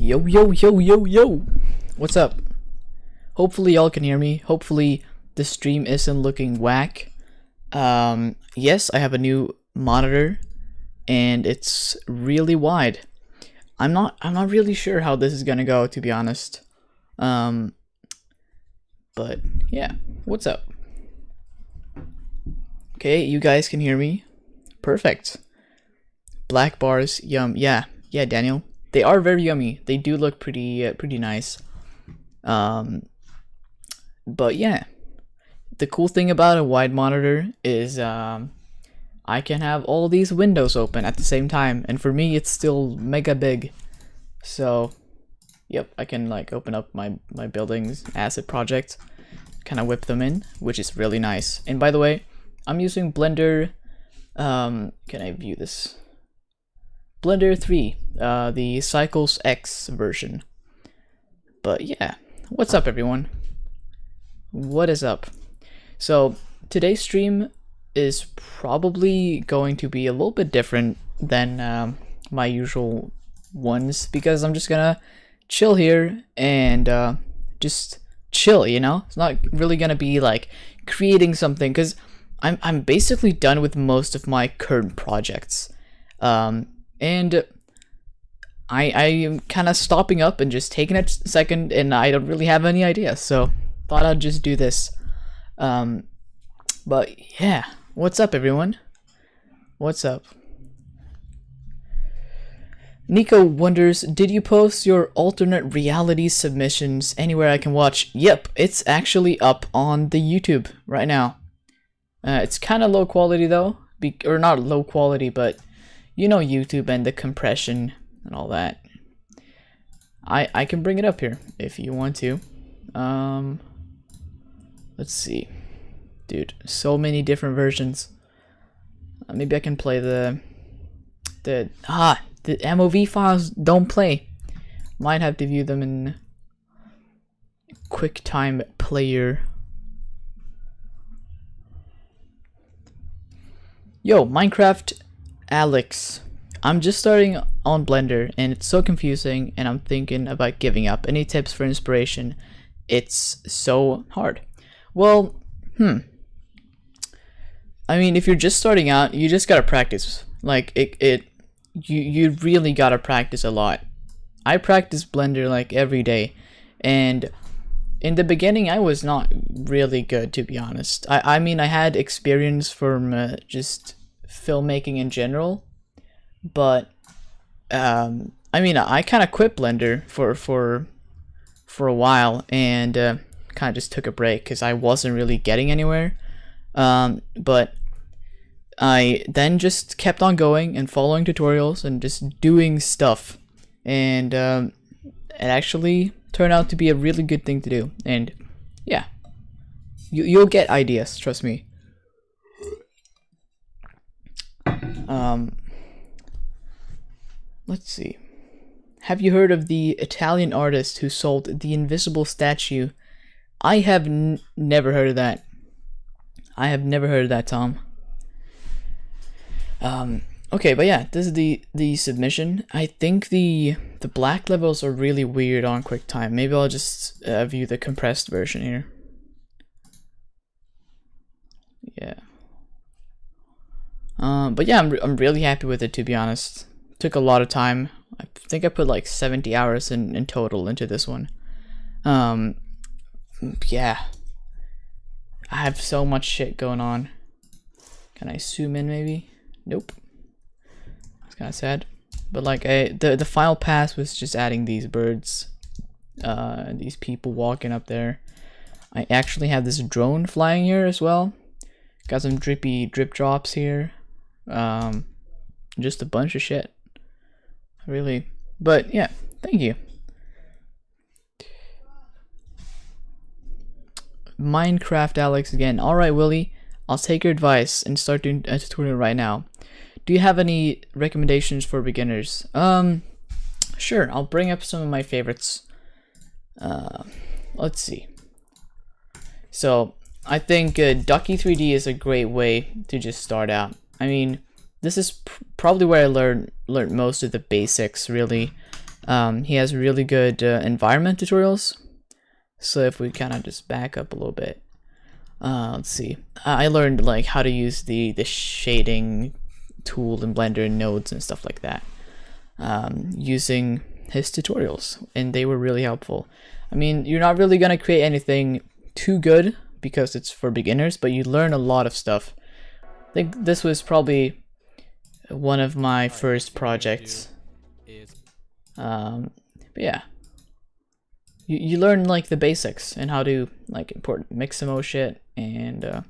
Yo, yo, yo, yo, yo. What's up? Hopefully y'all can hear me. Hopefully the stream isn't looking whack. Yes, I have a new monitor and it's really wide. I'm not really sure how this is gonna go, to be honest. But yeah, what's up? Okay, you guys can hear me. Perfect. Black bars, yum. Yeah, Daniel. They are very yummy. They do look pretty nice. But yeah, the cool thing about a wide monitor is I can have all these windows open at the same time, and for me it's still mega big. So yep, I can like open up my buildings asset project, kind of whip them in, which is really nice. And by the way, I'm using Blender. Can I view this? Blender 3, the Cycles X version. But yeah, what's up everyone? What is up? So today's stream is probably going to be a little bit different than my usual ones, because I'm just gonna chill here and just chill, you know? It's not really gonna be like creating something, because I'm basically done with most of my current projects. And I am kind of stopping up and just taking a second, and I don't really have any ideas, so thought I'd just do this. But yeah, what's up everyone? What's up? Nico wonders, did you post your alternate reality submissions anywhere I can watch? Yep, it's actually up on the YouTube right now. It's kind of low quality though, or not low quality, but you know YouTube and the compression and all that. I can bring it up here if you want to. Let's see. Dude, so many different versions. Maybe I can play the MOV files don't play. Might have to view them in QuickTime Player. Yo, Minecraft Alex, I'm just starting on Blender and it's so confusing and I'm thinking about giving up. Any tips for inspiration? It's so hard. Well, I mean, if you're just starting out, you just gotta practice. Like you really gotta practice a lot. I practice Blender like every day, and in the beginning I was not really good, to be honest. I mean, I had experience from just filmmaking in general, but I mean, I kind of quit Blender for a while and kind of just took a break because I wasn't really getting anywhere. But I then just kept on going and following tutorials and just doing stuff, and it actually turned out to be a really good thing to do. And yeah, you'll get ideas, trust me. Let's see. Have you heard of the Italian artist who sold the invisible statue? I have never heard of that. I have never heard of that, Tom. Okay, but yeah, this is the submission. I think the black levels are really weird on QuickTime. Maybe I'll just view the compressed version here. Yeah. But yeah, I'm really happy with it, to be honest. Took a lot of time. I think I put like 70 hours in total into this one. Yeah. I have so much shit going on. Can I zoom in maybe? Nope. That's kind of sad. But like the final pass was just adding these birds, these people walking up there. I actually have this drone flying here as well. Got some drip drops here. Just a bunch of shit. Really. But yeah, thank you. Minecraft Alex again. Alright, Willie, I'll take your advice and start doing a tutorial right now. Do you have any recommendations for beginners? Sure, I'll bring up some of my favorites. Let's see. So, I think Ducky 3D is a great way to just start out. I mean, this is probably where I learned most of the basics, really. He has really good environment tutorials. So if we kind of just back up a little bit, let's see. I learned like how to use the shading tool in Blender and nodes and stuff like that, using his tutorials, and they were really helpful. I mean, you're not really gonna create anything too good because it's for beginners, but you learn a lot of stuff. I think this was probably one of my first projects. But yeah, you learn like the basics and how to like import Mixamo shit and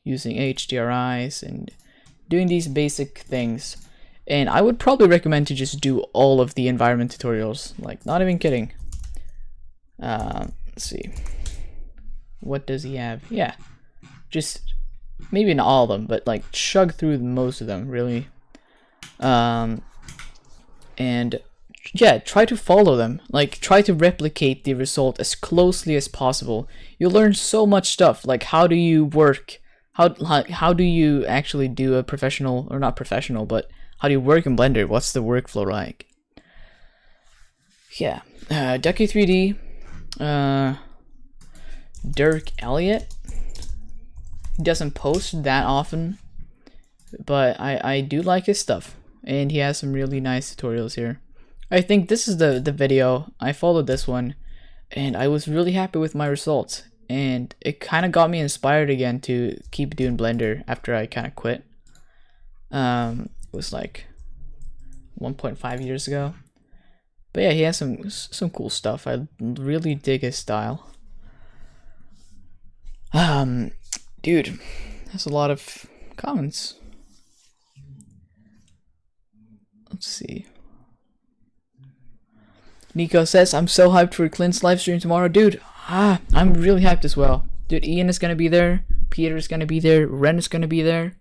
using HDRIs and doing these basic things. And I would probably recommend to just do all of the environment tutorials, like not even kidding. Let's see, what does he have? Yeah, just maybe not all of them, but like chug through most of them really. And yeah, try to follow them, like try to replicate the result as closely as possible. You'll learn so much stuff, like how do you work, how do you actually do a professional, or not professional, but how do you work in Blender? What's the workflow like? Yeah, Ducky3D, Dirk Elliott. He doesn't post that often, but I do like his stuff, and he has some really nice tutorials here. I think this is the video. I followed this one, and I was really happy with my results, and it kind of got me inspired again to keep doing Blender after I kind of quit. It was like 1.5 years ago. But yeah, he has some cool stuff. I really dig his style. Dude, that's a lot of comments. Let's see. Nico says, I'm so hyped for Clint's live stream tomorrow. Dude, I'm really hyped as well. Dude, Ian is gonna be there. Peter's gonna be there. Ren is gonna be there.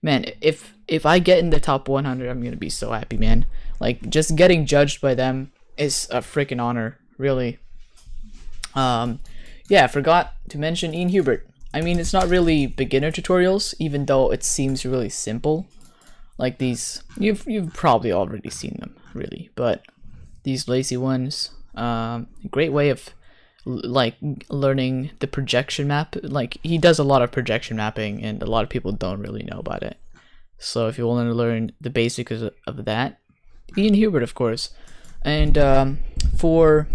Man, if I get in the top 100, I'm gonna be so happy, man. Like, just getting judged by them is a freaking honor, really. Yeah, I forgot to mention Ian Hubert. I mean, it's not really beginner tutorials, even though it seems really simple. Like these, you've probably already seen them, really. But these lazy ones, great way of like learning the projection map. Like, he does a lot of projection mapping, and a lot of people don't really know about it. So if you want to learn the basics of that, Ian Hubert, of course. And for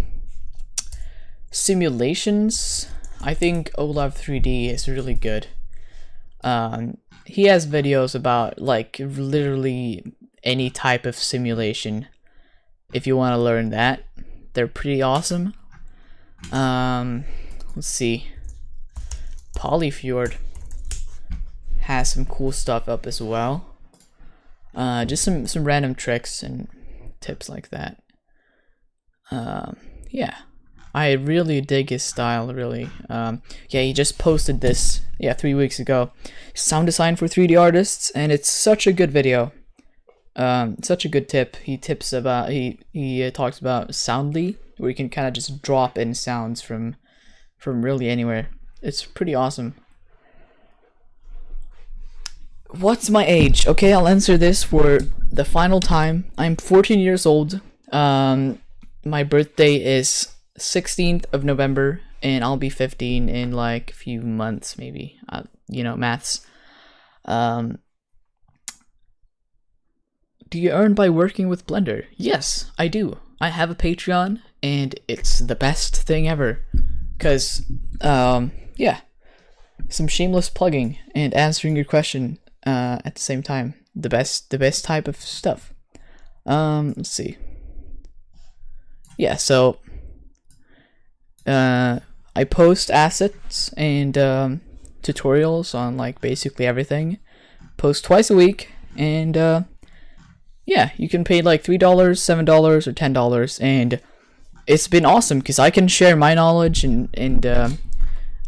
simulations, I think Olaf3D is really good. He has videos about like literally any type of simulation. If you want to learn that, they're pretty awesome. Let's see. Polyfjord has some cool stuff up as well. Just some random tricks and tips like that. Yeah, I really dig his style, really. Yeah, he just posted this 3 weeks ago. Sound design for 3D artists, and it's such a good video. Such a good tip. He talks about Soundly, where you can kind of just drop in sounds from really anywhere. It's pretty awesome. What's my age? Okay, I'll answer this for the final time. I'm 14 years old. My birthday is 16th of November, and I'll be 15 in like a few months, maybe. You know, maths. Do you earn by working with Blender? Yes, I do. I have a Patreon, and it's the best thing ever. Cause, yeah, some shameless plugging and answering your question at the same time. The best type of stuff. Let's see. Yeah, so I post assets and tutorials on like basically everything. Post twice a week, and yeah, you can pay like $3, $7, or $10, and it's been awesome because I can share my knowledge and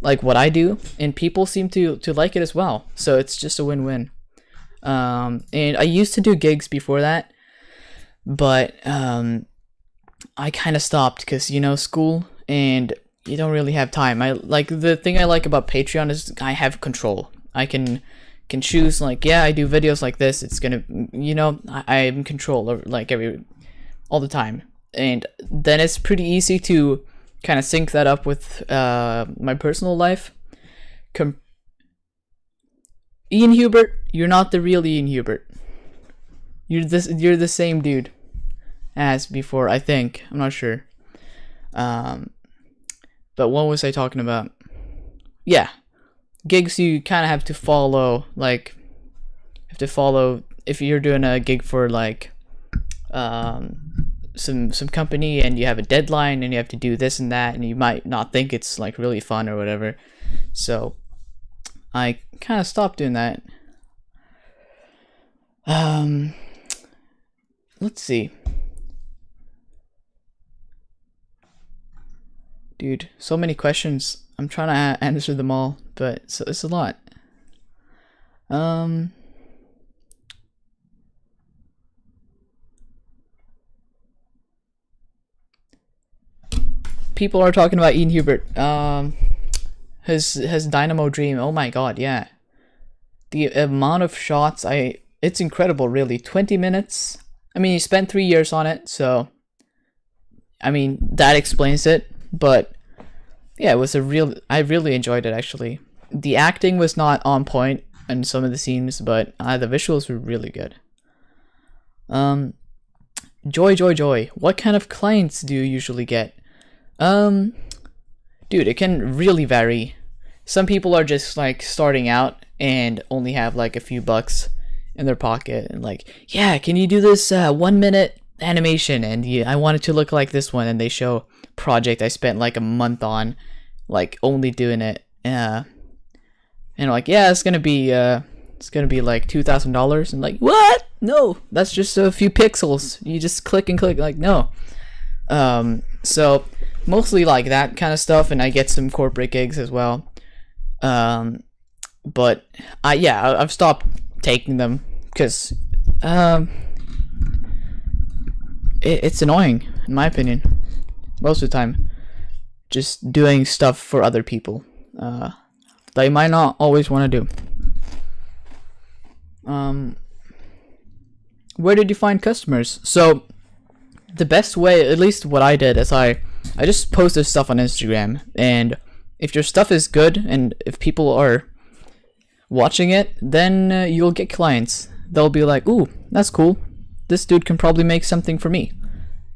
like what I do, and people seem to like it as well. So it's just a win-win. And I used to do gigs before that, but I kind of stopped because, you know, school, and you don't really have time. The thing I like about Patreon is I have control. I can choose, like, yeah, I do videos like this. It's gonna, you know, I'm in control of like all the time. and then it's pretty easy to kind of sync that up with my personal life. Ian Hubert, you're not the real Ian Hubert. You're the same dude as before, I think. I'm not sure. But what was I talking about? Yeah, gigs you kind of have to follow. Like, you have to follow if you're doing a gig for like some company, and you have a deadline, and you have to do this and that, and you might not think it's like really fun or whatever. So I kind of stopped doing that. Let's see. Dude, so many questions. I'm trying to answer them all, but it's a lot. People are talking about Ian Hubert. His Dynamo Dream. Oh my god, yeah. The amount of shots, it's incredible, really. 20 minutes. I mean, he spent 3 years on it, so I mean, that explains it. But yeah, I really enjoyed it, actually. The acting was not on point in some of the scenes, but the visuals were really good. Joy. What kind of clients do you usually get? Dude, it can really vary. Some people are just like starting out and only have like a few bucks in their pocket, and like, yeah, can you do this 1 minute animation, and I want it to look like this one, and they show project I spent like a month on, like only doing it, and like, yeah, it's gonna be like $2,000, and like, what? No, that's just a few pixels. You just click and click. Like, no. So mostly like that kind of stuff, and I get some corporate gigs as well. But I've stopped taking them because it's annoying, in my opinion, most of the time, just doing stuff for other people that you might not always want to do. Where did you find customers? So the best way, at least what I did, is I just posted stuff on Instagram, and if your stuff is good and if people are watching it, then you'll get clients. They'll be like, ooh, that's cool, this dude can probably make something for me.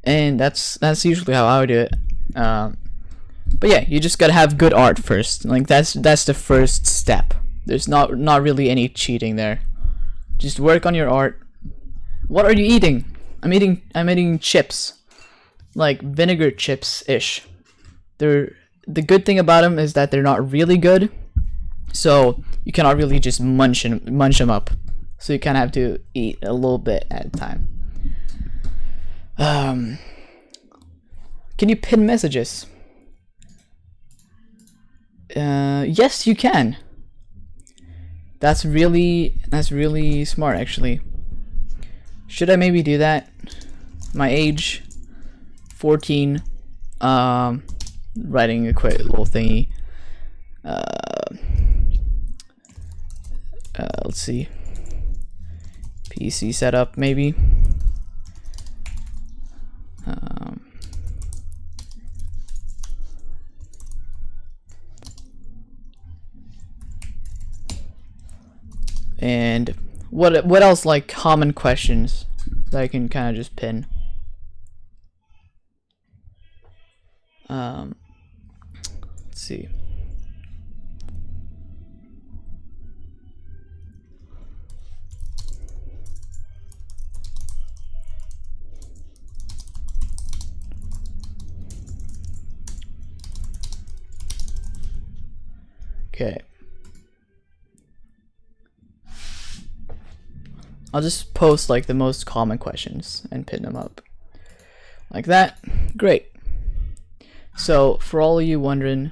And that's usually how I would do it. But yeah, you just gotta have good art first. Like, that's the first step. There's not really any cheating there. Just work on your art. What are you eating? I'm eating chips, like vinegar chips ish. The good thing about them is that they're not really good, so you cannot really just munch them up. So you kind of have to eat a little bit at a time. Can you pin messages? Yes, you can. That's really smart, actually. Should I maybe do that? My age, 14. Writing a quick little thingy. Let's see. PC setup, maybe. And what else, like common questions that I can kind of just pin? Let's see. Okay. I'll just post like the most common questions and pin them up. Like that. Great. So for all of you wondering,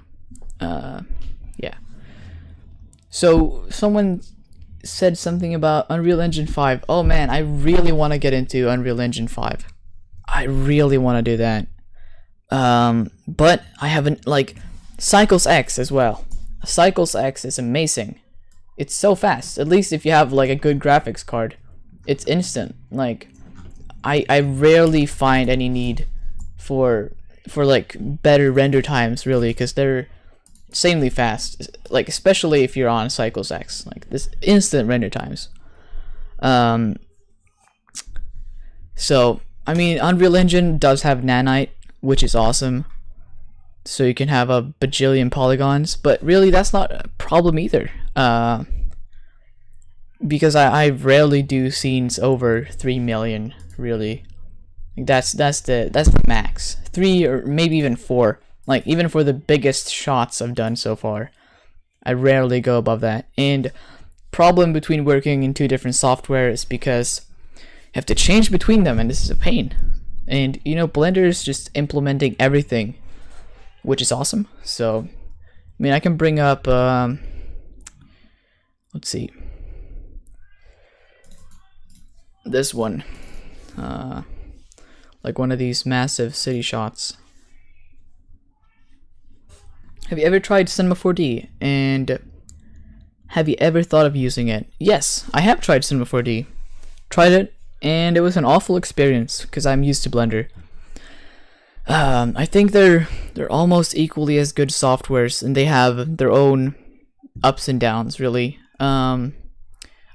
yeah. So someone said something about Unreal Engine 5. Oh man, I really want to get into Unreal Engine 5. I really want to do that. But I haven't, like, Cycles X as well. Cycles X is amazing. It's so fast. At least if you have like a good graphics card, it's instant. Like, I rarely find any need for like better render times, really, because they're insanely fast, like especially if you're on CycleSX, like this instant render times. So I mean, Unreal Engine does have nanite, which is awesome, so you can have a bajillion polygons, but really that's not a problem either, because I rarely do scenes over 3 million, really. That's the max. 3 or maybe even 4. Like, even for the biggest shots I've done so far, I rarely go above that. And problem between working in 2 different softwares, because you have to change between them, and this is a pain. And you know, Blender is just implementing everything, which is awesome. So I mean, I can bring up let's see, this one, like one of these massive city shots. Have you ever tried Cinema 4D, and have you ever thought of using it? Yes, I have tried Cinema 4D. Tried it, and it was an awful experience because I'm used to Blender. I think they're almost equally as good softwares, and they have their own ups and downs, really. I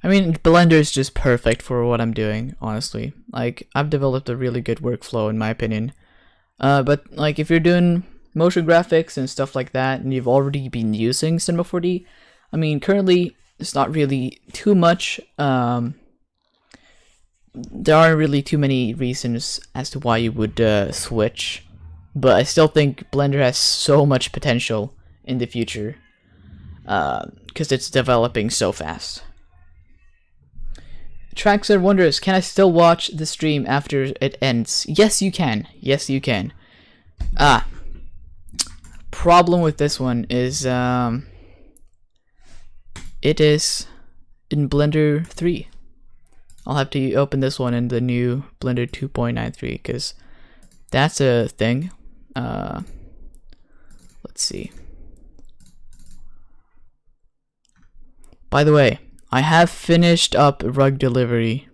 mean, Blender is just perfect for what I'm doing, honestly. Like, I've developed a really good workflow, in my opinion. But like, if you're doing motion graphics and stuff like that, and you've already been using Cinema 4D, I mean, currently it's not really too much. There aren't really too many reasons as to why you would switch, but I still think Blender has so much potential in the future, because it's developing so fast. Traxxer wonders, can I still watch the stream after it ends? Yes, you can. Yes, you can. Problem with this one is it is in Blender 3. I'll have to open this one in the new Blender 2.93, because that's a thing. Let's see. By the way, I have finished up Rug Delivery.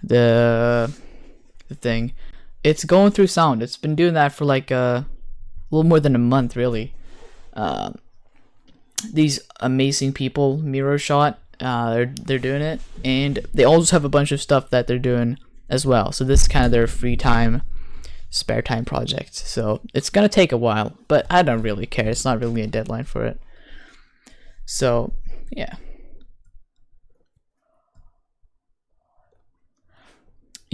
The thing. It's going through sound. It's been doing that for like a little more than a month, really. These amazing people, Mirror Shot, they're doing it, and they also have a bunch of stuff that they're doing as well. So this is kind of their free time, spare time project. So it's gonna take a while, but I don't really care. It's not really a deadline for it. So yeah.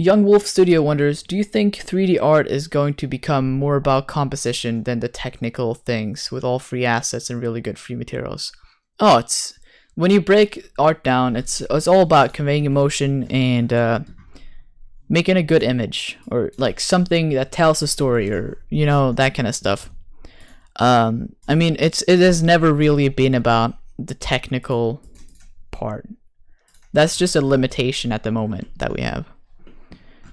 Young Wolf Studio wonders, do you think 3D art is going to become more about composition than the technical things, with all free assets and really good free materials? Oh, it's when you break art down, it's all about conveying emotion and making a good image, or like something that tells a story, or you know, that kind of stuff. I mean, it has never really been about the technical part. That's just a limitation at the moment that we have.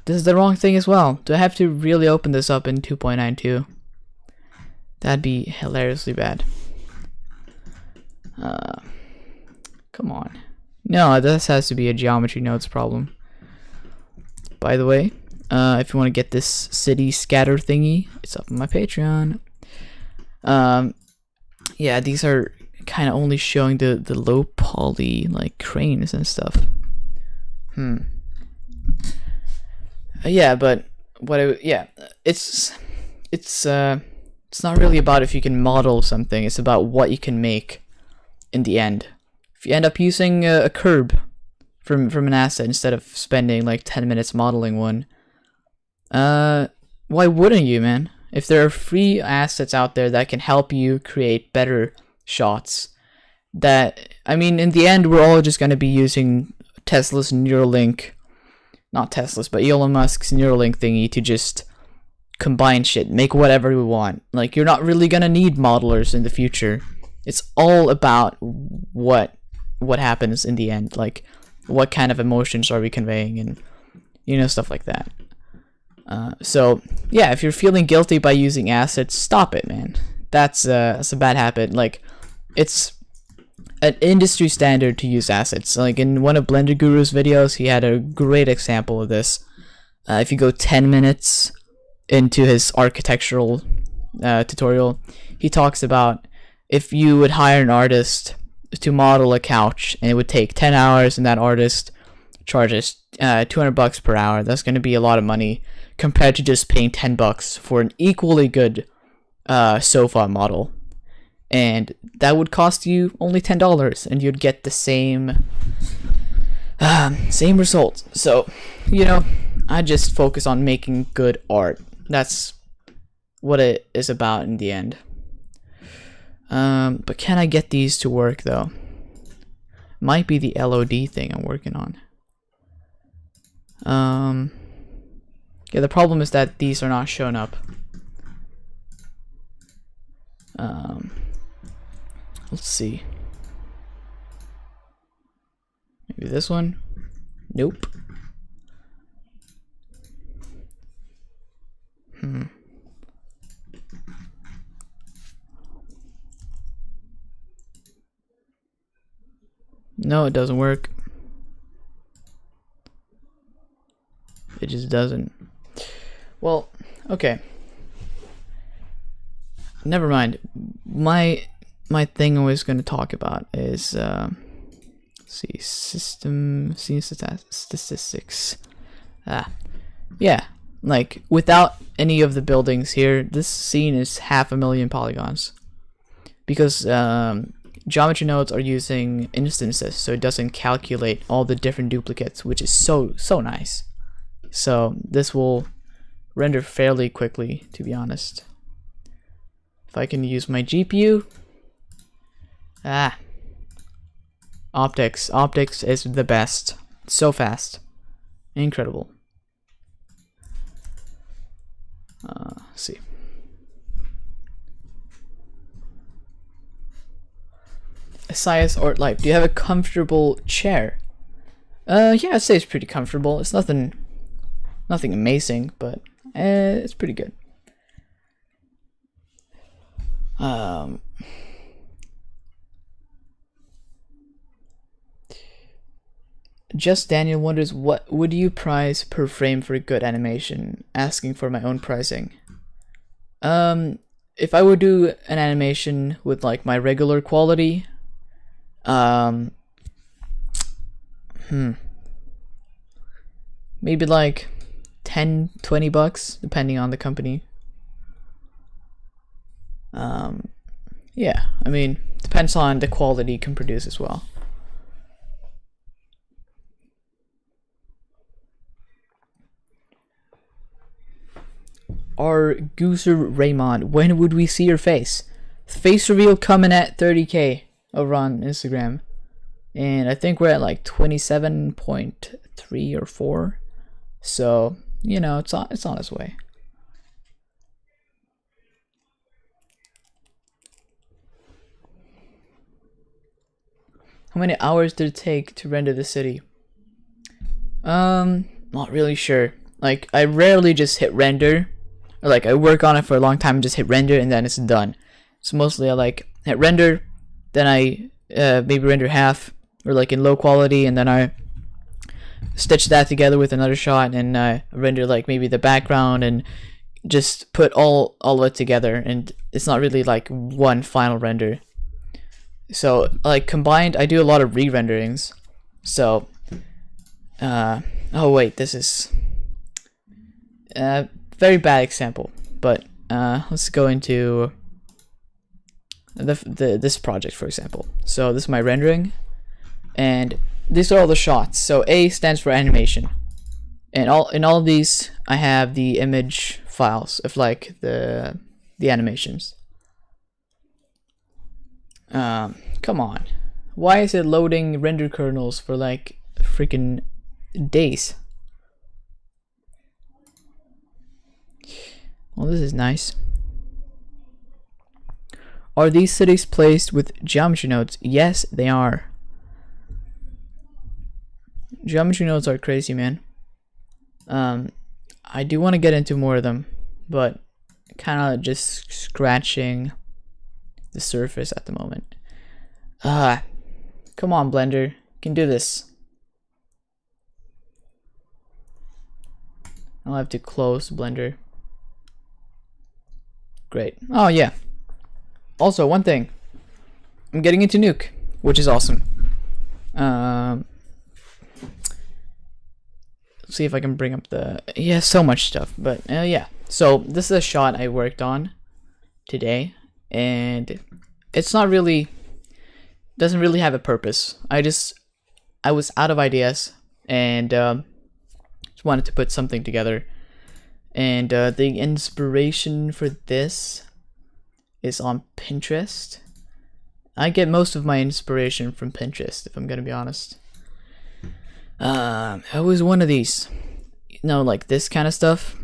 This is the wrong thing as well. Do I have to really open this up in 2.92? That'd be hilariously bad. Come on. No, this has to be a geometry nodes problem. By the way, if you want to get this city scatter thingy, it's up on my Patreon. Yeah, these are kind of only showing the low poly, like cranes and stuff. Yeah, but it's not really about if you can model something. It's about what you can make in the end. If you end up using a curb from an asset instead of spending like 10 minutes modeling one, why wouldn't you, man? If there are free assets out there that can help you create better shots, that, I mean, in the end, we're all just going to be using Tesla's Neuralink, not Tesla's, but Elon Musk's Neuralink thingy to just combine shit, make whatever we want. Like, you're not really gonna need modelers in the future. It's all about what happens in the end, like what kind of emotions are we conveying, and you know, stuff like that. So yeah, if you're feeling guilty by using assets, stop it, man. That's a bad habit. Like, it's an industry standard to use assets. Like in one of Blender Guru's videos, he had a great example of this. If you go 10 minutes into his architectural tutorial, he talks about if you would hire an artist to model a couch and it would take 10 hours and that artist charges $200 per hour, that's going to be a lot of money compared to just paying $10 for an equally good sofa model. And that would cost you only $10 and you'd get the same results. So, I just focus on making good art. That's what it is about in the end. But can I get these to work though? Might be the LOD thing I'm working on. Yeah, the problem is that these are not showing up. Let's see. Maybe this one? Nope. No, it doesn't work. It just doesn't. Well, okay. Never mind. My thing I was going to talk about is let's see, statistics. Yeah, like without any of the buildings here, this scene is 500,000 polygons because geometry nodes are using instances, so it doesn't calculate all the different duplicates, which is so nice. So this will render fairly quickly, to be honest. If I can use my GPU. Optics is the best. So fast. Incredible. Let's see. Sias Art Life. Do you have a comfortable chair? Yeah, I'd say it's pretty comfortable. It's nothing amazing, but it's pretty good. Just Daniel wonders, what would you price per frame for a good animation? Asking for my own pricing. If I would do an animation with like my regular quality, maybe like $10-20 depending on the company. Yeah, I mean, depends on the quality you can produce as well. Our Gooser Raymond, when would we see your face? Face reveal coming at 30k over on Instagram. And I think we're at like 27.3 or 4. So, it's on its way. How many hours did it take to render the city? Not really sure. Like, I rarely just hit render. Or like, I work on it for a long time and just hit render and then it's done. So mostly I like hit render, then I maybe render half, or like in low quality, and then I stitch that together with another shot and render like maybe the background and just put all of it together, and it's not really like one final render. So like combined, I do a lot of re-renderings. So oh wait, this is very bad example, but let's go into this project, for example. So this is my rendering, and these are all the shots. So A stands for animation, and in all of these I have the image files of like the animations. Come on, why is it loading render kernels for like freaking days? Well, this is nice. Are these cities placed with geometry nodes? Yes, they are. Geometry nodes are crazy, man. I do want to get into more of them, but kind of just scratching the surface at the moment. Come on, Blender, you can do this. I'll have to close Blender. Great. Oh yeah. Also, one thing. I'm getting into Nuke, which is awesome. See if I can bring up the... Yeah, so much stuff. But yeah. So this is a shot I worked on today. And it's not really... doesn't really have a purpose. I was out of ideas. And just wanted to put something together. And the inspiration for this is on Pinterest. I get most of my inspiration from Pinterest, if I'm gonna be honest. It was one of these. You know, like this kind of stuff?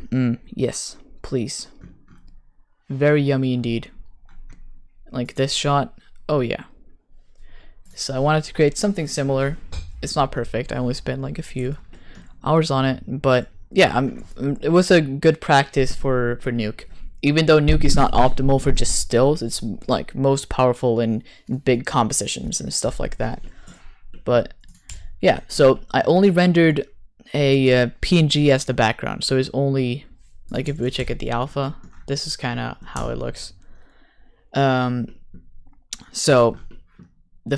Yes, please. Very yummy indeed. Like this shot? Oh yeah. So I wanted to create something similar. It's not perfect. I only spent like a few hours on it, but yeah, it was a good practice for Nuke. Even though Nuke is not optimal for just stills, it's like most powerful in big compositions and stuff like that. But yeah, so I only rendered a PNG as the background. So it's only, like if we check at the alpha, this is kind of how it looks. So a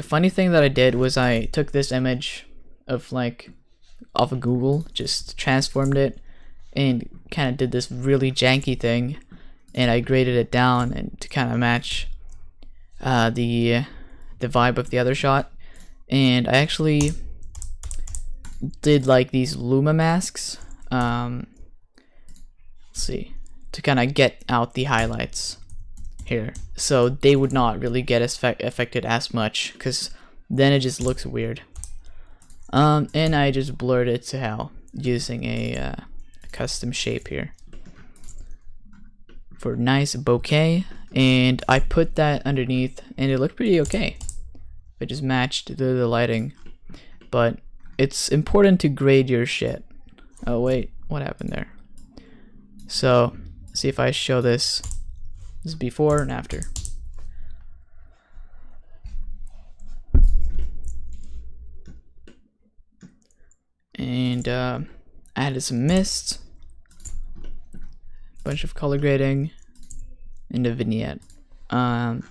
funny thing that I did was I took this image of off of Google, just transformed it, and kind of did this really janky thing, and I graded it down and to kind of match the vibe of the other shot. And I actually did like these Luma masks, let's see, to kind of get out the highlights here, so they would not really get affected as much, because then it just looks weird. And I just blurred it to hell using a custom shape here for nice bokeh, and I put that underneath and it looked pretty okay. It just matched the lighting, but it's important to grade your shit. Oh wait, what happened there? So see if I show this is before and after. And added some mist, bunch of color grading, and a vignette. But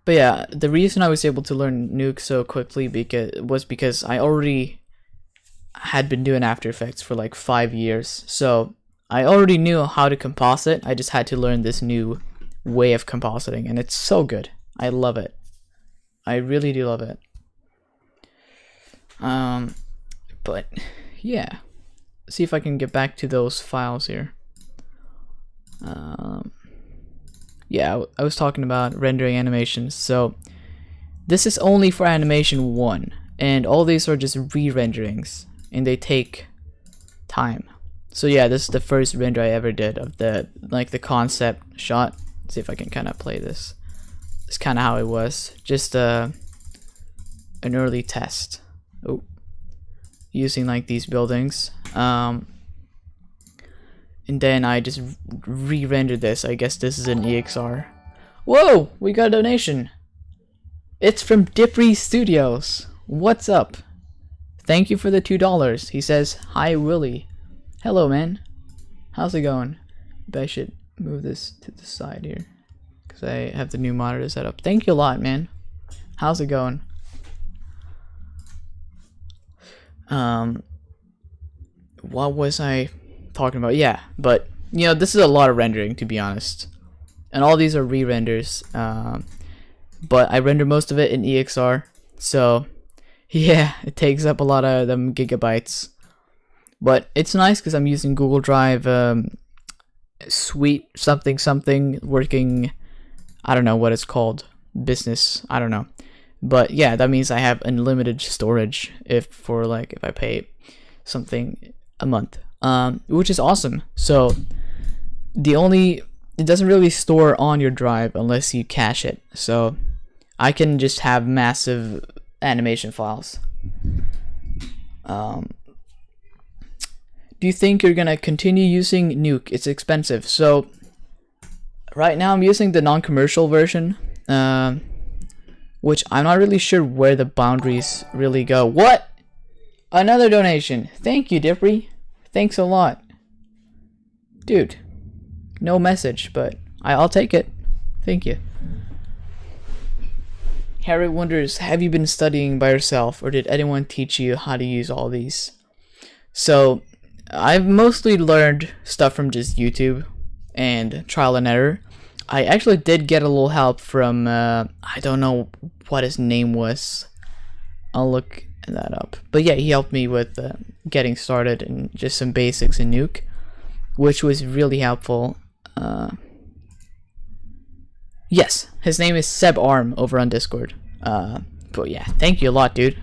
yeah, the reason I was able to learn Nuke so quickly was because I already had been doing After Effects for like 5 years, so I already knew how to composite. I just had to learn this new way of compositing, and it's so good. I love it. I really do love it. But yeah, see if I can get back to those files here. Yeah, I was talking about rendering animations. So this is only for animation 1, and all these are just re-renderings, and they take time. So yeah, this is the first render I ever did of the concept shot. Let's see if I can kind of play this. It's kind of how it was, just an early test. Oh, using like these buildings. And then I just re-rendered this. I guess this is an EXR. Whoa, we got a donation. It's from Dipri Studios. What's up? Thank you for the $2. He says, hi Willie. Hello man. How's it going? Maybe I should move this to the side here, because I have the new monitor set up. Thank you a lot, man. How's it going? What was I talking about? Yeah, but you know, this is a lot of rendering, to be honest, and all these are re-renders, but I render most of it in EXR, so yeah, it takes up a lot of them gigabytes. But it's nice because I'm using Google Drive, Suite something working, I don't know what it's called, business, I don't know, but yeah, that means I have unlimited storage if I pay something a month, which is awesome. So it doesn't really store on your drive unless you cache it, so I can just have massive animation files. Do you think you're gonna continue using Nuke? It's expensive. So right now I'm using the non-commercial version, which I'm not really sure where the boundaries really go. What? Another donation. Thank you, Dipri. Thanks a lot. Dude, no message, but I'll take it. Thank you. Harry wonders, have you been studying by yourself, or did anyone teach you how to use all these? So, I've mostly learned stuff from just YouTube and trial and error. I actually did get a little help from, I don't know what his name was. I'll look that up. But yeah, he helped me with getting started and just some basics in Nuke, which was really helpful. Yes, his name is Seb Arm over on Discord. But yeah, thank you a lot, dude.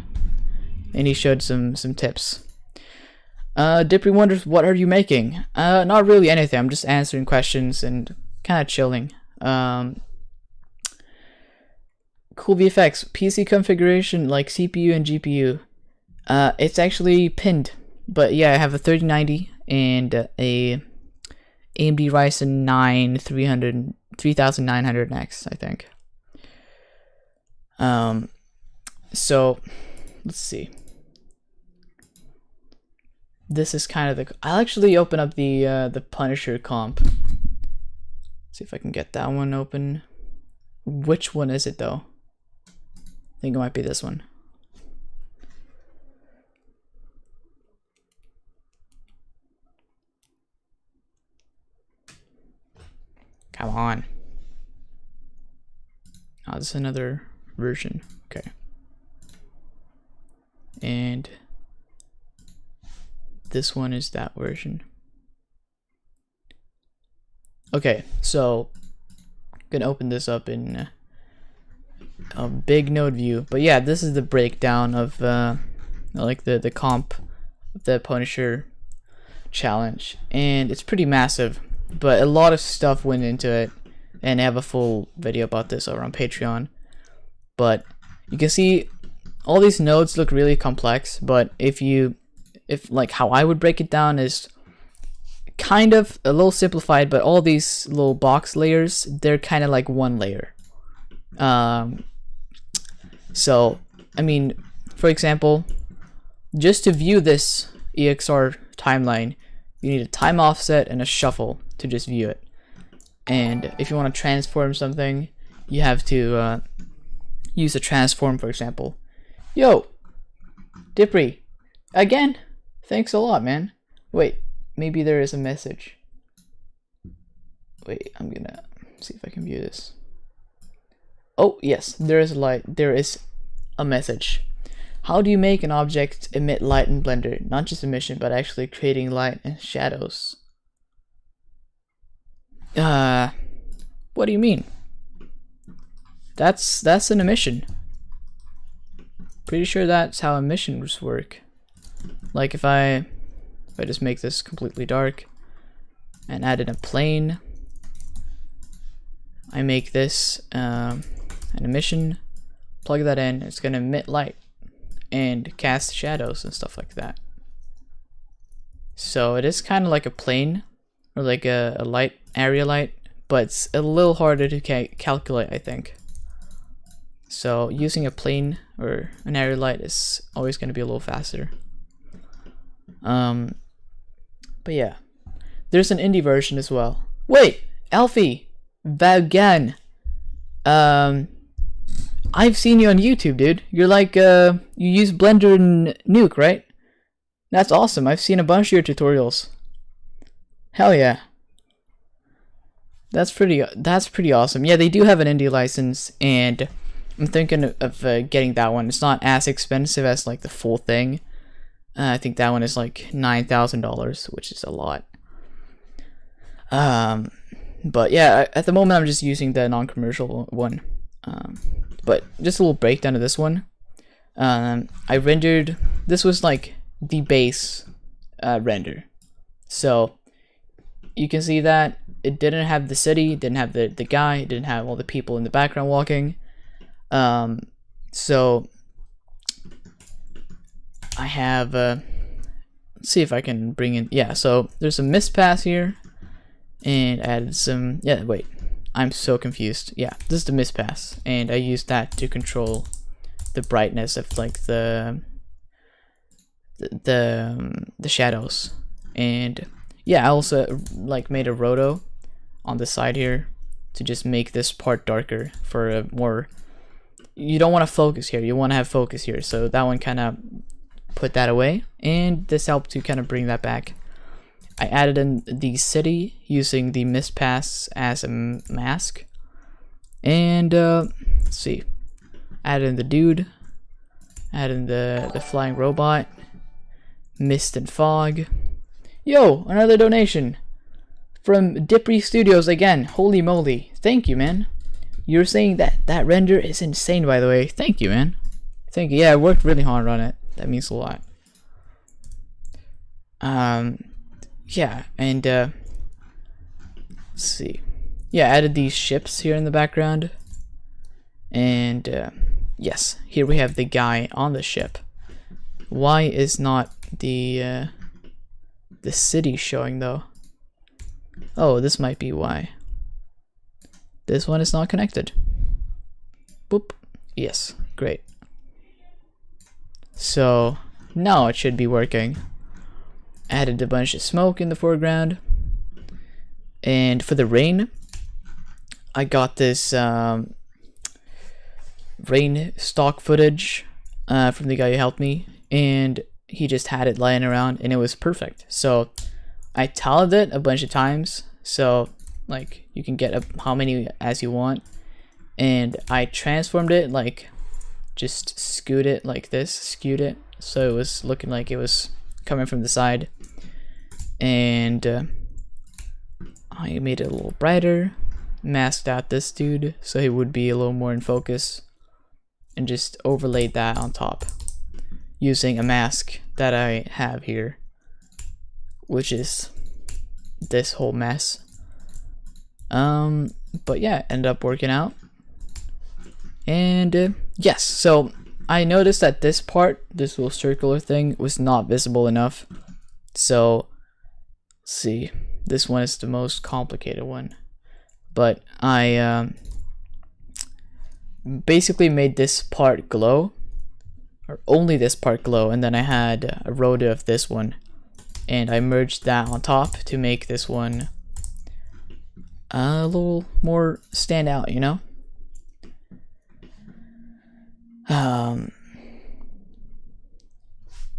And he showed some tips. Dippy wonders, what are you making? Not really anything. I'm just answering questions and kind of chilling. Cool VFX. PC configuration like CPU and GPU. It's actually pinned. But yeah, I have a 3090 and a AMD Ryzen 9 3900X, I think. So let's see. This is kind of the. I'll actually open up the Punisher comp. See if I can get that one open. Which one is it though? I think it might be this one. Come on. Oh, this is another version. Okay. And this one is that version. Okay, so I'm gonna open this up in a big node view. But yeah, this is the breakdown of like the comp of the Punisher challenge, and it's pretty massive. But a lot of stuff went into it, and I have a full video about this over on Patreon. But you can see all these nodes look really complex, but if like how I would break it down is kind of a little simplified, but all these little box layers, they're kind of like one layer. So I mean, for example, just to view this EXR timeline, you need a time offset and a shuffle to just view it. And if you want to transform something, you have to use a transform, for example. Yo, Dippy, again? Thanks a lot, man. Wait, maybe there is a message. Wait, I'm gonna see if I can view this. Oh, yes, there is a message. How do you make an object emit light in Blender? Not just emission, but actually creating light and shadows. What do you mean? That's an emission. Pretty sure that's how emissions work. Like if I just make this completely dark and add in a plane, I make this an emission, plug that in, it's gonna emit light and cast shadows and stuff like that. So it is kind of like a plane or like a light area light, but it's a little harder to calculate, I think. So using a plane or an area light is always going to be a little faster. But yeah, there's an indie version as well. Wait, Alfie, Vagan. I've seen you on YouTube, dude. You're like, you use Blender and Nuke, right? That's awesome. I've seen a bunch of your tutorials. Hell yeah. That's pretty awesome. Yeah, they do have an indie license, and I'm thinking of getting that one. It's not as expensive as like the full thing. I think that one is like $9,000, which is a lot. But yeah, at the moment I'm just using the non-commercial one. But just a little breakdown of this one. I rendered, this was like the base render. So you can see that it didn't have the city, didn't have the guy, it didn't have all the people in the background walking. So I have, let's see if I can bring in, yeah, so there's a mist pass here, and added some, yeah, wait, I'm so confused. Yeah, this is the mist pass, and I used that to control the brightness of like the shadows. And yeah, I also like made a roto on the side here to just make this part darker for a more, you don't want to focus here, you want to have focus here, so that one kind of put that away, and this helped to kind of bring that back. I added in the city using the mist pass as a mask, and let's see, added in the dude, added in the flying robot, mist and fog. Yo, another donation from Dippy Studios again. Holy moly, thank you, man. You're saying that render is insane, by the way. Thank you, man. Thank you. Yeah, I worked really hard on it. That means a lot. Yeah, and let's see. Yeah, I added these ships here in the background, and yes, here we have the guy on the ship. Why is not the city showing though? Oh, this might be why. This one is not connected. Boop. Yes, great. So now it should be working. Added a bunch of smoke in the foreground, and for the rain, I got this rain stock footage from the guy who helped me, and he just had it lying around and it was perfect. So I tiled it a bunch of times, so like you can get how many as you want, and I transformed it, like just skewed it like this, skewed it so it was looking like it was coming from the side, and I made it a little brighter, masked out this dude so he would be a little more in focus, and just overlaid that on top using a mask that I have here, which is this whole mess. But yeah, ended up working out. And yes, so I noticed that this part, this little circular thing, was not visible enough. So let's see, this one is the most complicated one, but I basically made this part glow, or only this part glow, and then I had a rhoda of this one, and I merged that on top to make this one a little more stand out, you know?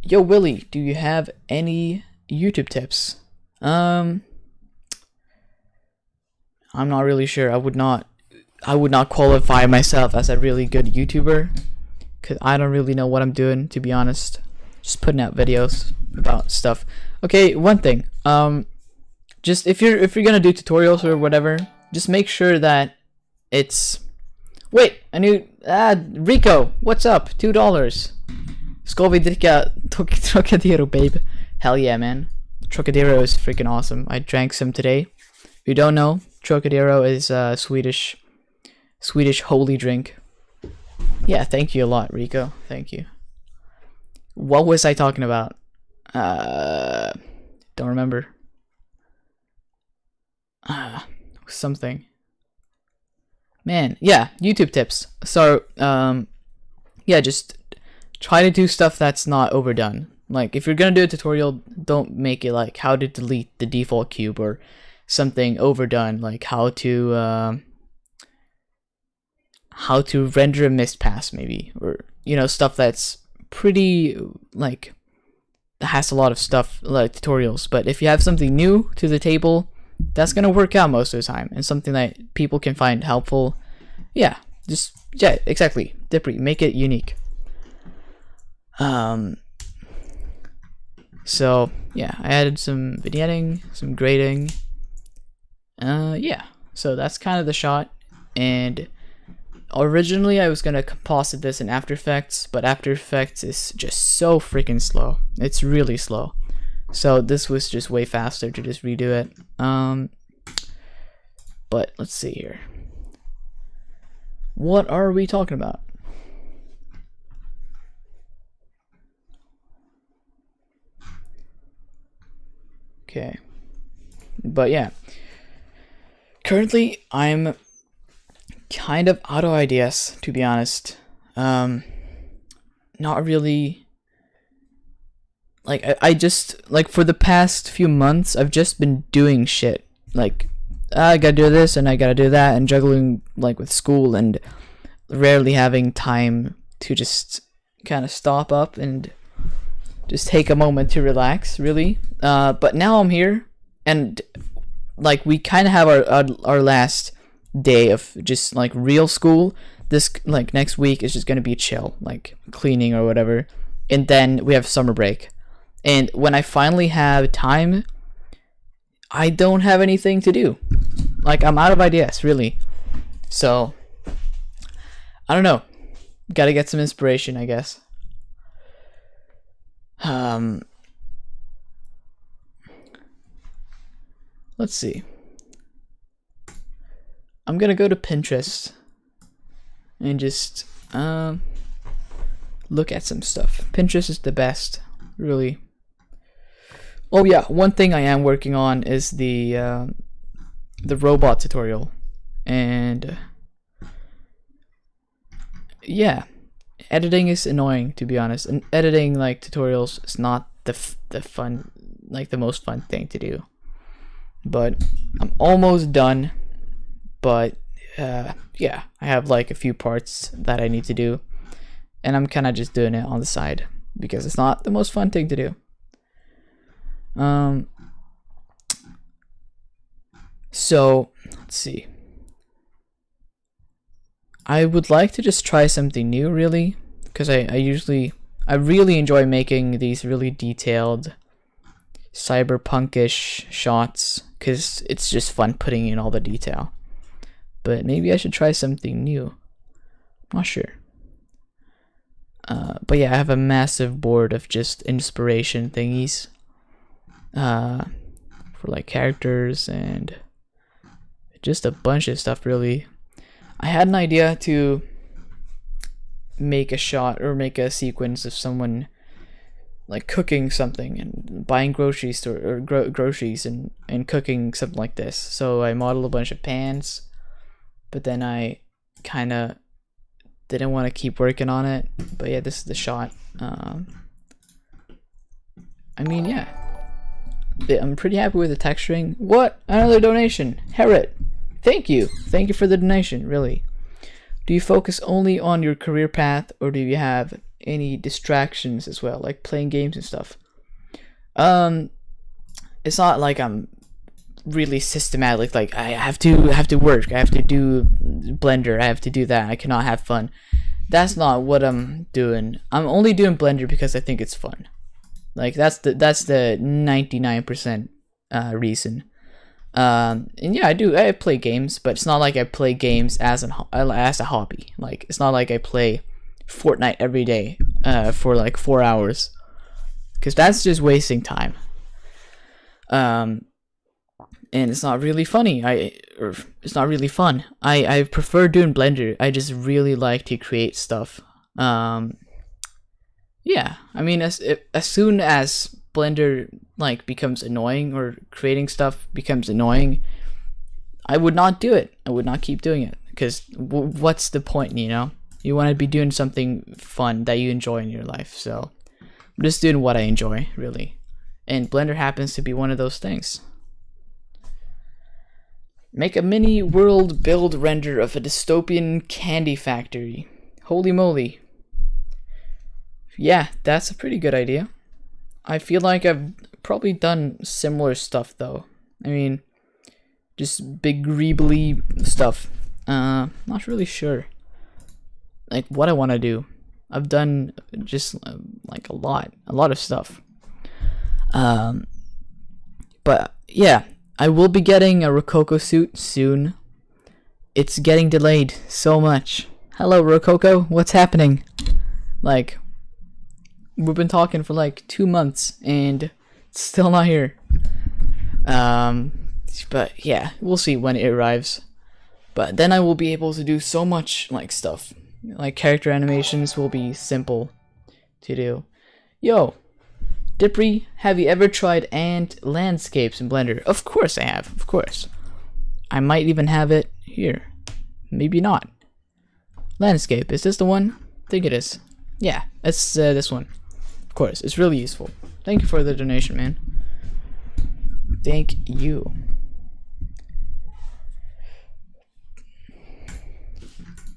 Yo, Willie, do you have any YouTube tips? I'm not really sure. I would not qualify myself as a really good YouTuber, because I don't really know what I'm doing, to be honest. Just putting out videos about stuff. Okay, one thing. Just if you're gonna do tutorials or whatever, just make sure that it's. Wait, I knew. Rico, what's up? $2. Ska vi dricka Trocadero, babe? Hell yeah, man. Trocadero is freaking awesome. I drank some today. If you don't know, Trocadero is a Swedish holy drink. Yeah, thank you a lot, Rico. Thank you. What was I talking about? Don't remember. Something. Man, yeah, YouTube tips. So, yeah, just try to do stuff that's not overdone. Like, if you're gonna do a tutorial, don't make it like how to delete the default cube or something overdone, like how to render a mist pass, maybe, or you know, stuff that's pretty like that has a lot of stuff, like tutorials. But if you have something new to the table, that's gonna work out most of the time, and something that people can find helpful. Yeah, exactly. Dippy, make it unique. So yeah, I added some vignetting, some grading. Yeah, so that's kind of the shot. And originally I was gonna composite this in After Effects, but After Effects is just so freaking slow. It's really slow. So this was just way faster to just redo it. But let's see here. What are we talking about? Okay. But yeah. Currently, I'm kind of out of ideas, to be honest. Not really. Like, I just, like, for the past few months, I've just been doing shit. Like, I gotta do this and I gotta do that, and juggling like with school and rarely having time to just kind of stop up and just take a moment to relax, really. But now I'm here, and like we kind of have our last day of just like real school. This like next week is just gonna be chill, like cleaning or whatever, and then we have summer break. And when I finally have time, I don't have anything to do. Like, I'm out of ideas, really. So I don't know. Gotta get some inspiration, I guess. Let's see. I'm gonna go to Pinterest and just look at some stuff. Pinterest is the best, really. Oh yeah, one thing I am working on is the robot tutorial, and yeah, editing is annoying, to be honest. And editing like tutorials is not the fun, like the most fun thing to do. But I'm almost done. But yeah, I have like a few parts that I need to do, and I'm kind of just doing it on the side because it's not the most fun thing to do. So let's see. I would like to just try something new, really, because I really enjoy making these really detailed cyberpunkish shots, because it's just fun putting in all the detail. But maybe I should try something new. I'm not sure. But yeah, I have a massive board of just inspiration thingies for like characters and just a bunch of stuff, really. I had an idea to make a shot or make a sequence of someone like cooking something and buying groceries or groceries and cooking something like this. So I modeled a bunch of pans, but then I kind of didn't want to keep working on it. But yeah, this is the shot. I mean, yeah, I'm pretty happy with the texturing. What? Another donation. Herrit. Thank you for the donation, really. Do you focus only on your career path, or do you have any distractions as well, like playing games and stuff? It's not like I'm really systematic, like I have to work, I have to do Blender, I have to do that, I cannot have fun. That's not what I'm doing. I'm only doing Blender because I think it's fun. Like that's the 99% reason. And yeah, I play games, but it's not like I play games as a hobby. Like, it's not like I play Fortnite every day for like 4 hours, because that's just wasting time. And it's not really funny. It's not really fun. I prefer doing Blender. I just really like to create stuff. Yeah, I mean, as soon as Blender like becomes annoying, or creating stuff becomes annoying, I would not do it. I would not keep doing it, because what's the point, you know? You want to be doing something fun that you enjoy in your life. So I'm just doing what I enjoy, really, and Blender happens to be one of those things. Make a mini world build render of a dystopian candy factory. Holy moly. Yeah, that's a pretty good idea. I feel like I've probably done similar stuff, though. I mean, just big greebly stuff. Not really sure like what I want to do. I've done just like a lot of stuff. But yeah, I will be getting a Rococo suit soon. It's getting delayed so much. Hello, Rococo, what's happening? Like, we've been talking for like 2 months and it's still not here. But yeah, we'll see when it arrives. But then I will be able to do so much like stuff. Like, character animations will be simple to do. Yo, Dipri, have you ever tried ant landscapes in Blender? Of course I have, of course. I might even have it here. Maybe not. Landscape, is this the one? I think it is. Yeah, it's this one. Of course, it's really useful. Thank you for the donation, man. Thank you.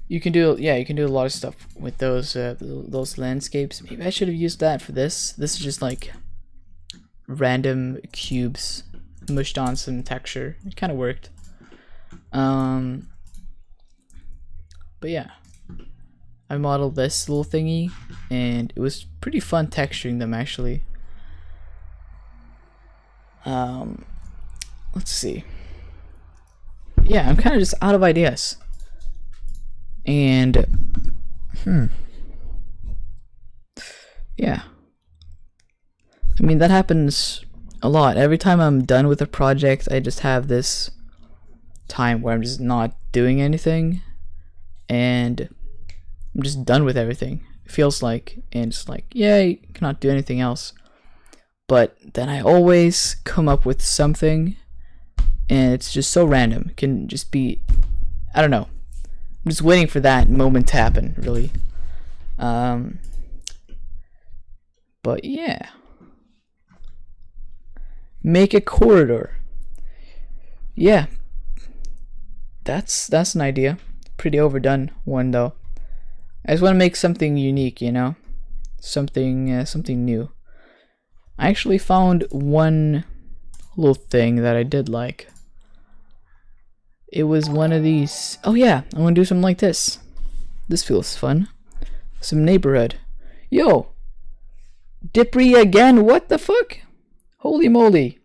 You can do, yeah, you can do a lot of stuff with those landscapes. Maybe I should have used that for this. This is just like random cubes mushed on some texture. It kind of worked. But yeah, I modeled this little thingy, and it was pretty fun texturing them actually. Let's see. Yeah, I'm kind of just out of ideas. And yeah, I mean, that happens a lot. Every time I'm done with a project, I just have this time where I'm just not doing anything, and I'm just done with everything, it feels like. And it's like, yeah, you cannot do anything else. But then I always come up with something, and it's just so random. It can just be, I don't know. I'm just waiting for that moment to happen, really. But yeah. Make a corridor. Yeah. That's an idea. Pretty overdone one though. I just want to make something unique, you know? Something new. I actually found one little thing that I did like. It was one of these. Oh yeah, I want to do something like this. This feels fun. Some neighborhood. Yo, Dippery again. What the fuck? Holy moly!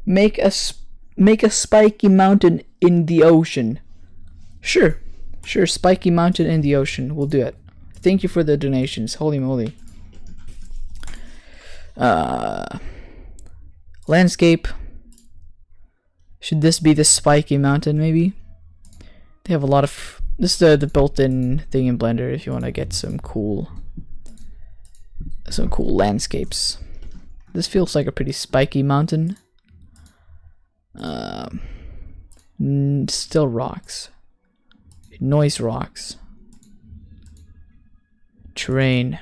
Make a spiky mountain in the ocean. Sure. Spiky mountain in the ocean. We'll do it. Thank you for the donations. Holy moly. Landscape. Should this be the spiky mountain, maybe? They have a lot of... This is the built-in thing in Blender if you want to get some cool landscapes. This feels like a pretty spiky mountain. Still rocks. Noise rocks. Terrain.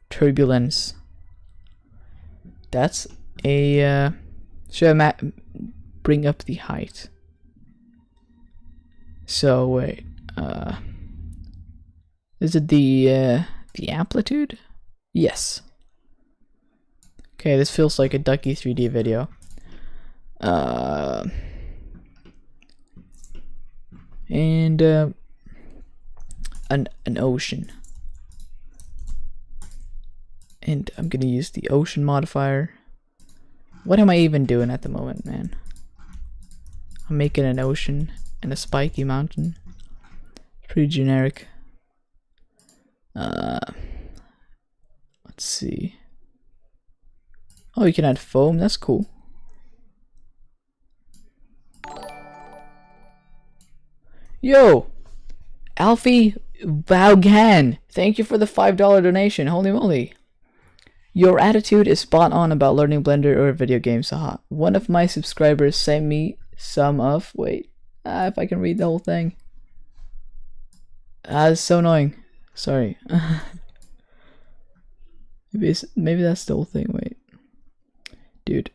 Turbulence. That's a... should I bring up the height? So wait, is it the amplitude? Yes. Okay, this feels like a Ducky 3D video. And an ocean. And I'm gonna use the ocean modifier. What am I even doing at the moment, man? I'm making an ocean and a spiky mountain. Pretty generic. Let's see. Oh, you can add foam. That's cool. Yo, Alfie Vaughan, thank you for the $5 donation. Holy moly. Your attitude is spot on about learning Blender or video games. Haha. One of my subscribers sent me some of... Wait. If I can read the whole thing. It's so annoying. Sorry. maybe that's the whole thing. Wait. Dude.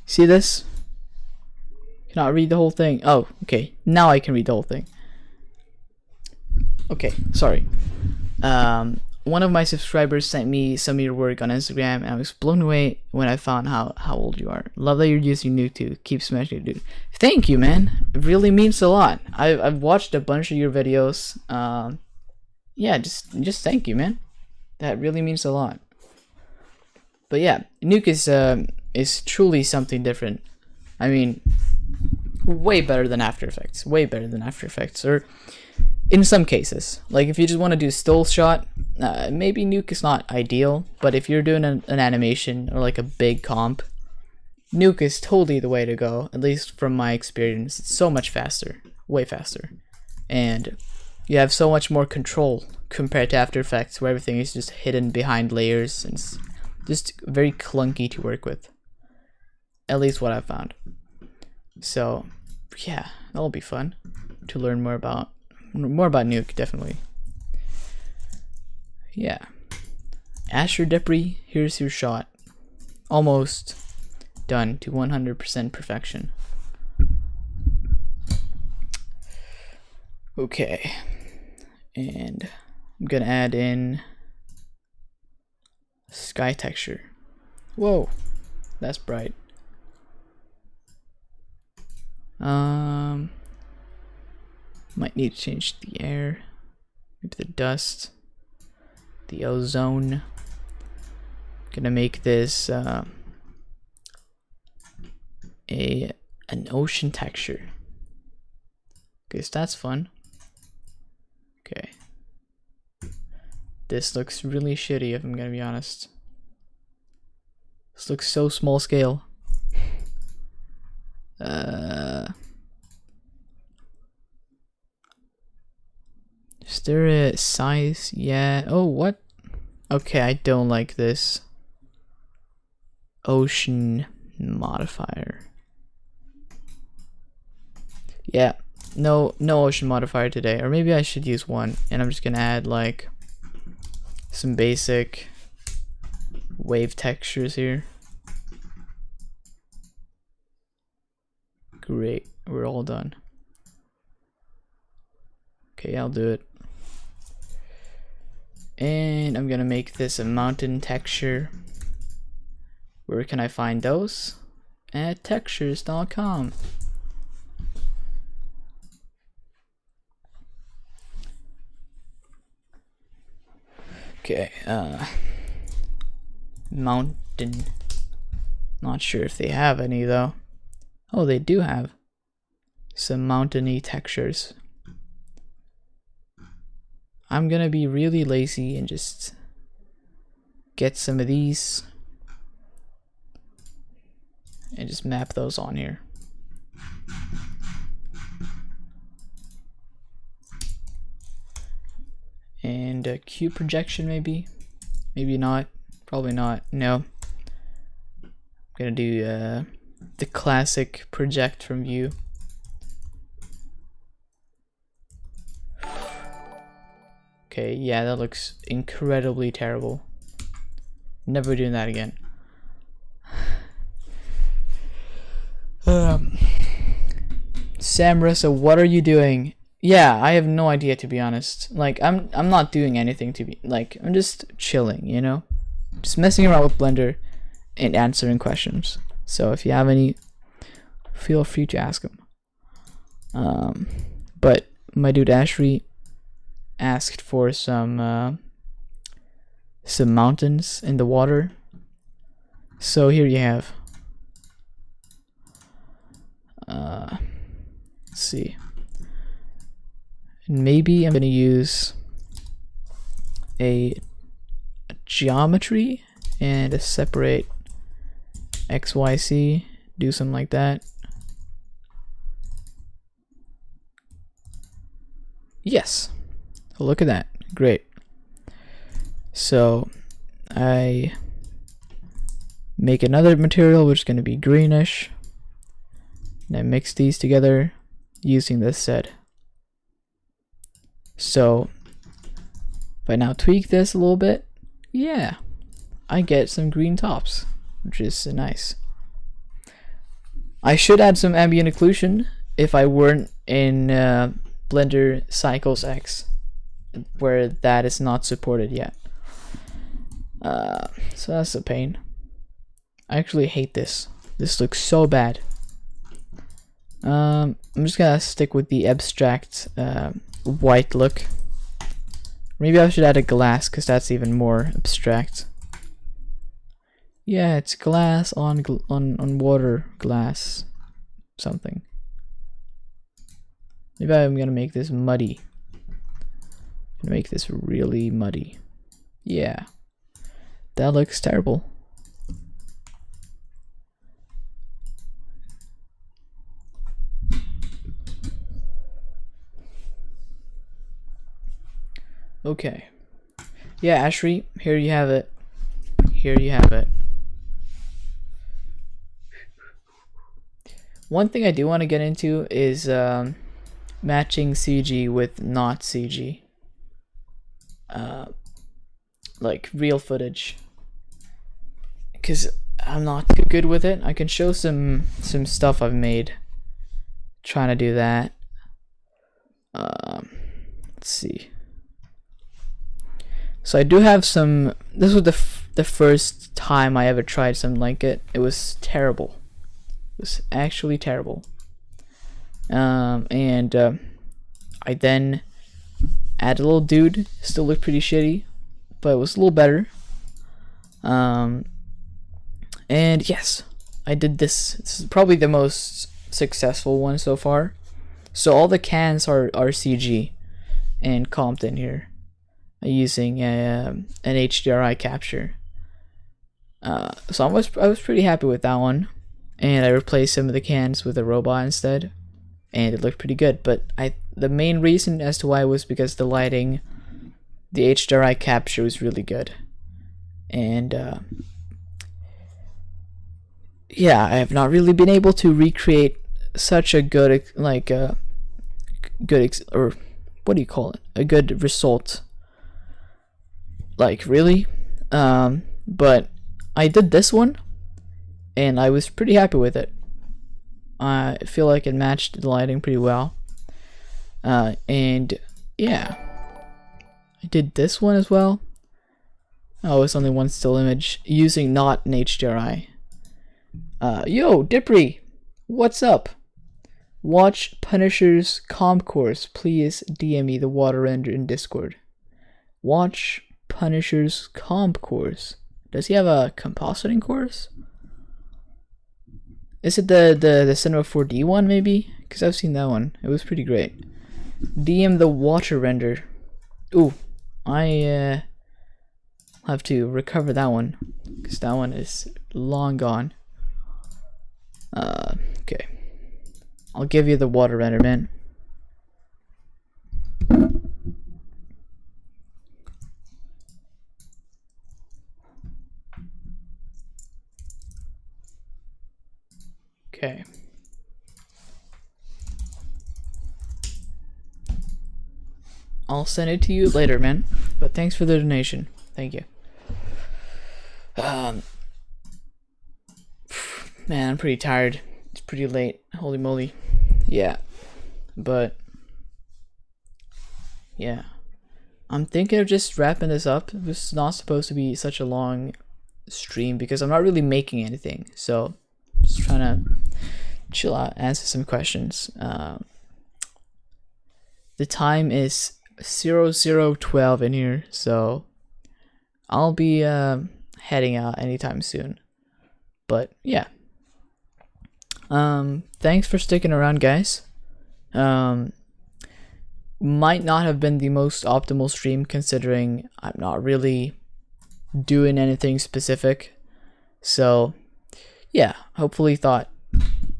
See this? Cannot read the whole thing. Oh, okay. Now I can read the whole thing. Okay, sorry. One of my subscribers sent me some of your work on Instagram, and I was blown away when I found how old you are. Love that you're using Nuke to keep smashing it, dude. Thank you, man. It really means a lot. I've watched a bunch of your videos. Yeah, just thank you, man. That really means a lot. But yeah, Nuke is truly something different. I mean, way better than After Effects. Way better than After Effects, or in some cases, like if you just want to do still shot, maybe Nuke is not ideal, but if you're doing an animation or like a big comp, Nuke is totally the way to go, at least from my experience. It's so much faster, way faster, and you have so much more control compared to After Effects, where everything is just hidden behind layers and it's just very clunky to work with, at least what I've found. So yeah, that'll be fun to learn more about Nuke, definitely. Yeah. Asher Depri, here's your shot. Almost done to 100% perfection. Okay, and I'm gonna add in sky texture. Whoa, that's bright. Might need to change the air, maybe the dust, the ozone. Gonna make this an ocean texture. Guess that's fun. Okay. This looks really shitty if I'm gonna be honest. This looks so small scale. Is there a size? Yeah. Oh, what? Okay, I don't like this. Ocean modifier. Yeah, no ocean modifier today. Or maybe I should use one, and I'm just gonna add like some basic wave textures here. Great, we're all done. Okay, I'll do it. And I'm gonna make this a mountain texture. Where can I find those? At textures.com. Okay, mountain. Not sure if they have any though. Oh, they do have some mountainy textures. I'm gonna be really lazy and just get some of these and just map those on here. And a cube projection maybe not, probably not. No, I'm gonna do the classic project from view. Okay, yeah, that looks incredibly terrible. Never doing that again. Samrissa, what are you doing? Yeah, I have no idea to be honest. Like I'm not doing anything to be like I'm just chilling, you know? Just messing around with Blender and answering questions. So if you have any, feel free to ask them. But my dude Ashri asked for some mountains in the water. So here you have. Let's see. Maybe I'm gonna use a geometry and a separate XYZ. Do something like that. Yes. Look at that. Great. So I make another material which is going to be greenish. And I mix these together using this set. So if I now tweak this a little bit, yeah, I get some green tops, which is nice. I should add some ambient occlusion if I weren't in Blender Cycles X, where that is not supported yet. So that's a pain. I actually hate this. This looks so bad. I'm just gonna stick with the abstract white look. Maybe I should add a glass because that's even more abstract. Yeah, it's glass on water glass something. Maybe I'm gonna make this muddy. Make this really muddy. Yeah, that looks terrible. Okay. Yeah, Ashri, here you have it. Here you have it. One thing I do want to get into is matching CG with not CG. Like real footage. Because I'm not too good with it. I can show some stuff I've made trying to do that. let's see. So I do have some. This was the first time I ever tried something like it. It was terrible. It was actually terrible. And I then added a little dude. Still looked pretty shitty, but it was a little better. And yes, I did this. This is probably the most successful one so far. So all the cans are CG and comped in here using an HDRI capture. So I was pretty happy with that one, and I replaced some of the cans with a robot instead, and it looked pretty good. But the main reason as to why was because the lighting, the HDRI capture was really good, and yeah, I have not really been able to recreate such a good or what do you call it? A good result. Like really, but I did this one, and I was pretty happy with it. I feel like it matched the lighting pretty well, and yeah, I did this one as well. Oh, it's only one still image using not an HDRI. Yo, Dipri, what's up? Watch Punisher's comp course. Please DM me the water render in Discord. Watch Punisher's comp course. Does he have a compositing course? Is it the Cinema 4D one maybe? Because I've seen that one. It was pretty great. DM the water render. Ooh, I have to recover that one because that one is long gone. Okay, I'll give you the water render, man. Okay. I'll send it to you later, man. But thanks for the donation. Thank you. Man, I'm pretty tired. It's pretty late. Holy moly. Yeah. But yeah. I'm thinking of just wrapping this up. This is not supposed to be such a long stream because I'm not really making anything. So just trying to chill out, answer some questions. The time is 00:12 in here, so I'll be heading out anytime soon. But yeah. Thanks for sticking around, guys. Might not have been the most optimal stream considering I'm not really doing anything specific. So yeah, hopefully thought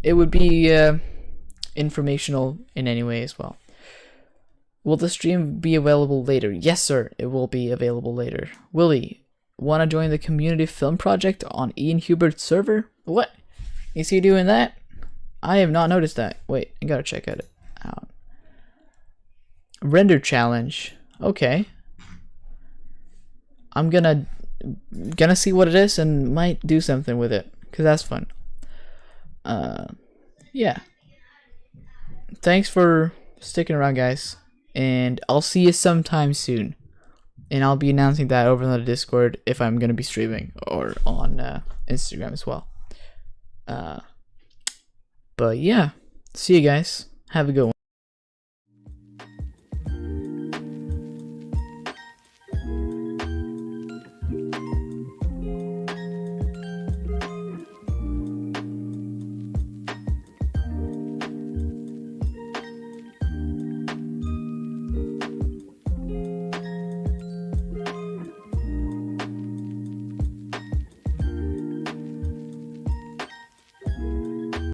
it would be informational in any way as well. Will the stream be available later? Yes, sir, it will be available later. Wille, want to join the community film project on Ian Hubert's server? What? Is he doing that? I have not noticed that. Wait, I gotta check it out. Render challenge. Okay. I'm gonna see what it is and might do something with it, cause that's fun. Yeah. Thanks for sticking around, guys, and I'll see you sometime soon. And I'll be announcing that over on the Discord if I'm gonna be streaming or on Instagram as well. But yeah, see you guys. Have a good one.